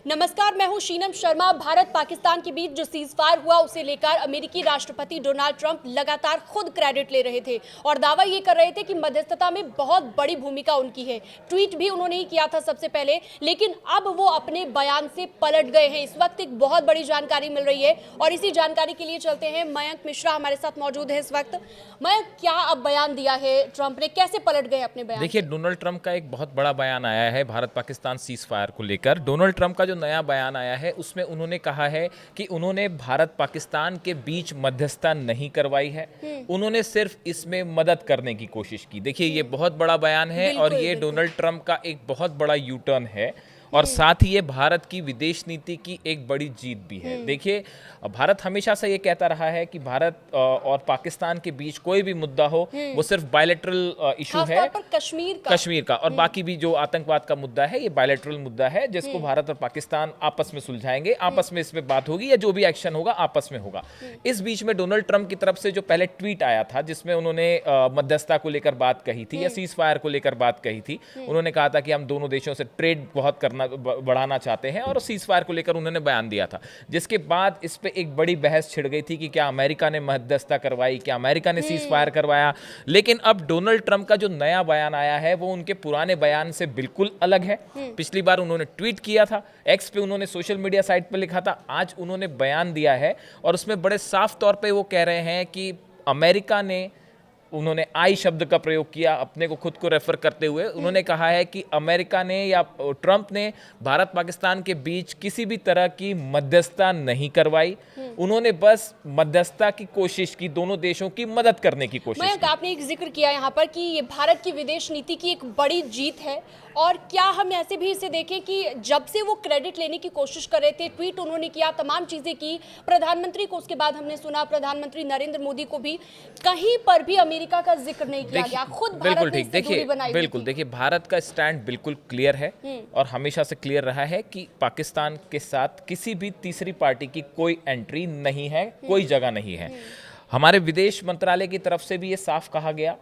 नमस्कार, मैं हूं शीनम शर्मा। भारत पाकिस्तान के बीच जो सीज फायर हुआ उसे लेकर अमेरिकी राष्ट्रपति डोनाल्ड ट्रंप लगातार खुद क्रेडिट ले रहे थे और दावा ये कर रहे थे कि मध्यस्थता में बहुत बड़ी भूमिका उनकी है। ट्वीट भी उन्होंने ही किया था सबसे पहले, लेकिन अब वो अपने बयान से पलट गए हैं। इस वक्त एक बहुत बड़ी जानकारी मिल रही है और इसी जानकारी के लिए चलते हैं। मयंक मिश्रा हमारे साथ मौजूद है इस वक्त। मयंक, क्या अब बयान दिया है ट्रंप ने, कैसे पलट गए अपने बयान? देखिए, डोनाल्ड ट्रंप का एक बहुत बड़ा बयान आया है भारत पाकिस्तान सीज फायर को लेकर। डोनाल्ड ट्रंप का जो नया बयान आया है उसमें उन्होंने कहा है कि उन्होंने भारत पाकिस्तान के बीच मध्यस्थता नहीं करवाई है, उन्होंने सिर्फ इसमें मदद करने की कोशिश की। देखिए, ये बहुत बड़ा बयान है और ये डोनाल्ड ट्रंप का एक बहुत बड़ा यू टर्न है और साथ ही ये भारत की विदेश नीति की एक बड़ी जीत भी है। देखिए, भारत हमेशा से ये कहता रहा है कि भारत और पाकिस्तान के बीच कोई भी मुद्दा हो वो सिर्फ बायलैटरल इशू है, कश्मीर का और बाकी भी जो आतंकवाद का मुद्दा है ये बायलैटरल मुद्दा है जिसको भारत और पाकिस्तान आपस में सुलझाएंगे, आपस में इसमें बात होगी या जो भी एक्शन होगा आपस में होगा। इस बीच में डोनाल्ड ट्रंप की तरफ से जो पहले ट्वीट आया था जिसमें उन्होंने मध्यस्थता को लेकर बात कही थी या सीज फायर को लेकर बात कही थी, उन्होंने कहा था कि हम दोनों देशों से ट्रेड बहुत बढ़ाना चाहते हैं और सीज फायर को लेकर उन्होंने बयान दिया था, जिसके बाद इस पे एक बड़ी बहस छिड़ गई थी कि क्या अमेरिका ने मध्यस्थता करवाई, क्या अमेरिका ने सीज फायर करवाया। लेकिन अब डोनाल्ड ट्रंप का जो नया बयान आया है वो उनके पुराने बयान से बिल्कुल अलग है। पिछली बार उन्होंने ट्वीट किया था, एक्स पे उन्होंने सोशल मीडिया साइट पे लिखा था, आज उन्होंने बयान दिया है और उसमें बड़े साफ तौर पे वो कह रहे हैं कि अमेरिका ने, उन्होंने आई शब्द का प्रयोग किया अपने को खुद को रेफर करते हुए। उन्होंने कहा है कि अमेरिका ने या ट्रंप ने भारत पाकिस्तान के बीच किसी भी तरह की मध्यस्थता नहीं करवाई, उन्होंने बस मध्यस्थता की कोशिश की, दोनों देशों की मदद करने की कोशिश की। आपने एक जिक्र किया यहाँ पर कि ये भारत की विदेश नीति की एक बड़ी जीत है, और क्या हम ऐसे भी इसे देखें कि जब से वो क्रेडिट लेने की कोशिश कर रहे थे, ट्वीट उन्होंने किया, तमाम चीजें की, प्रधानमंत्री को उसके बाद हमने सुना, प्रधानमंत्री नरेंद्र मोदी को भी कहीं पर भी अमेरिका का जिक्र नहीं किया गया। खुद बिल्कुल ठीक, देखिए बिल्कुल, देखिए भारत का स्टैंड बिल्कुल क्लियर है और हमेशा से क्लियर रहा है कि पाकिस्तान के साथ किसी भी तीसरी पार्टी की कोई एंट्री नहीं है, कोई जगह नहीं है। हमारे विदेश मंत्रालय की तरफ से भी ये साफ कहा गया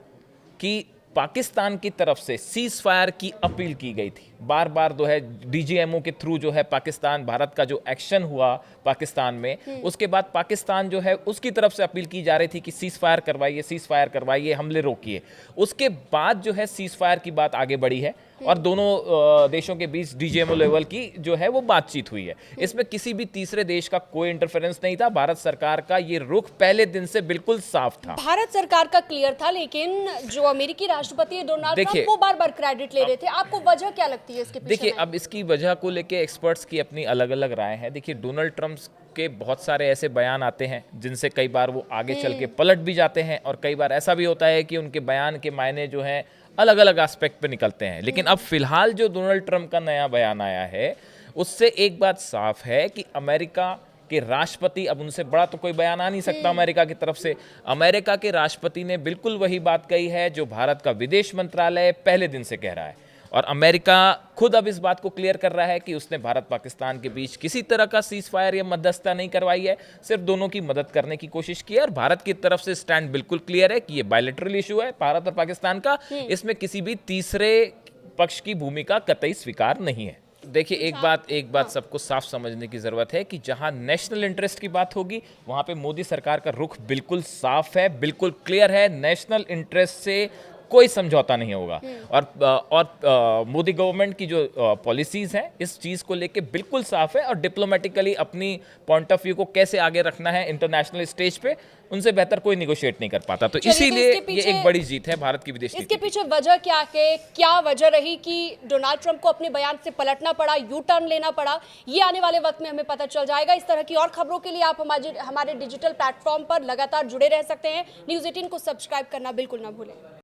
कि पाकिस्तान की तरफ से सीज फायर की अपील की गई थी, बार बार जो है डीजीएमओ के थ्रू जो है पाकिस्तान, भारत का जो एक्शन हुआ पाकिस्तान में, उसके बाद पाकिस्तान जो है उसकी तरफ से अपील की जा रही थी कि सीज फायर करवाइए, हमले रोकिए। उसके बाद जो है सीज फायर की बात आगे बढ़ी है और दोनों देशों के बीच डीजीएमओ लेवल की जो है वो बातचीत हुई है। इसमें किसी भी तीसरे देश का कोई इंटरफेरेंस नहीं था। भारत सरकार का ये रुख पहले दिन से बिल्कुल साफ था, भारत सरकार का क्लियर था। लेकिन जो अमेरिकी राष्ट्रपति डोनाल्ड ट्रंप वो बार बार क्रेडिट ले रहे थे, आपको वजह क्या लगती है इसके पीछे? देखिए, अब इसकी वजह को लेके एक्सपर्ट्स की अपनी अलग अलग राय है। देखिए, डोनाल्ड ट्रंप के बहुत सारे ऐसे बयान आते हैं जिनसे कई बार वो आगे चल के पलट भी जाते हैं और कई बार ऐसा भी होता है कि उनके बयान के मायने जो हैं अलग अलग एस्पेक्ट पे निकलते हैं। लेकिन अब फिलहाल जो डोनाल्ड ट्रंप का नया बयान आया है उससे एक बात साफ है कि अमेरिका के राष्ट्रपति, अब उनसे बड़ा तो कोई बयान आ नहीं सकता अमेरिका की तरफ से, अमेरिका के राष्ट्रपति ने बिल्कुल वही बात कही है जो भारत का विदेश मंत्रालय पहले दिन से कह रहा है और अमेरिका खुद अब इस बात को क्लियर कर रहा है कि उसने भारत पाकिस्तान के बीच किसी तरह का सीज फायर या मध्यस्थता नहीं करवाई है, सिर्फ दोनों की मदद करने की कोशिश की है। और भारत की तरफ से स्टैंड बिल्कुल क्लियर है कि ये बायलैटरल इशू है भारत और पाकिस्तान का, इसमें किसी भी तीसरे पक्ष की भूमिका कतई स्वीकार नहीं है। देखिए, एक बात सबको साफ समझने की जरूरत है कि जहां नेशनल इंटरेस्ट की बात होगी वहां पे मोदी सरकार का रुख बिल्कुल साफ है, बिल्कुल क्लियर है। नेशनल इंटरेस्ट से कोई समझौता नहीं होगा और मोदी गवर्नमेंट की जो पॉलिसीज हैं इस चीज़ को लेके बिल्कुल साफ है और डिप्लोमेटिकली अपनी पॉइंट ऑफ व्यू को कैसे आगे रखना है इंटरनेशनल स्टेज पे, उनसे बेहतर कोई निगोशिएट नहीं कर पाता। तो इसीलिए ये एक बड़ी जीत है भारत की विदेश नीति। इसके पीछे वजह क्या है, क्या वजह रही कि डोनाल्ड ट्रंप को अपने बयान से पलटना पड़ा, यू टर्न लेना पड़ा? ये आने वाले वक्त में हमें पता चल जाएगा। इस तरह की और खबरों के लिए आप हमारे डिजिटल प्लेटफॉर्म पर लगातार जुड़े रह सकते हैं। न्यूज़ 18 को सब्सक्राइब करना बिल्कुल ना भूलें।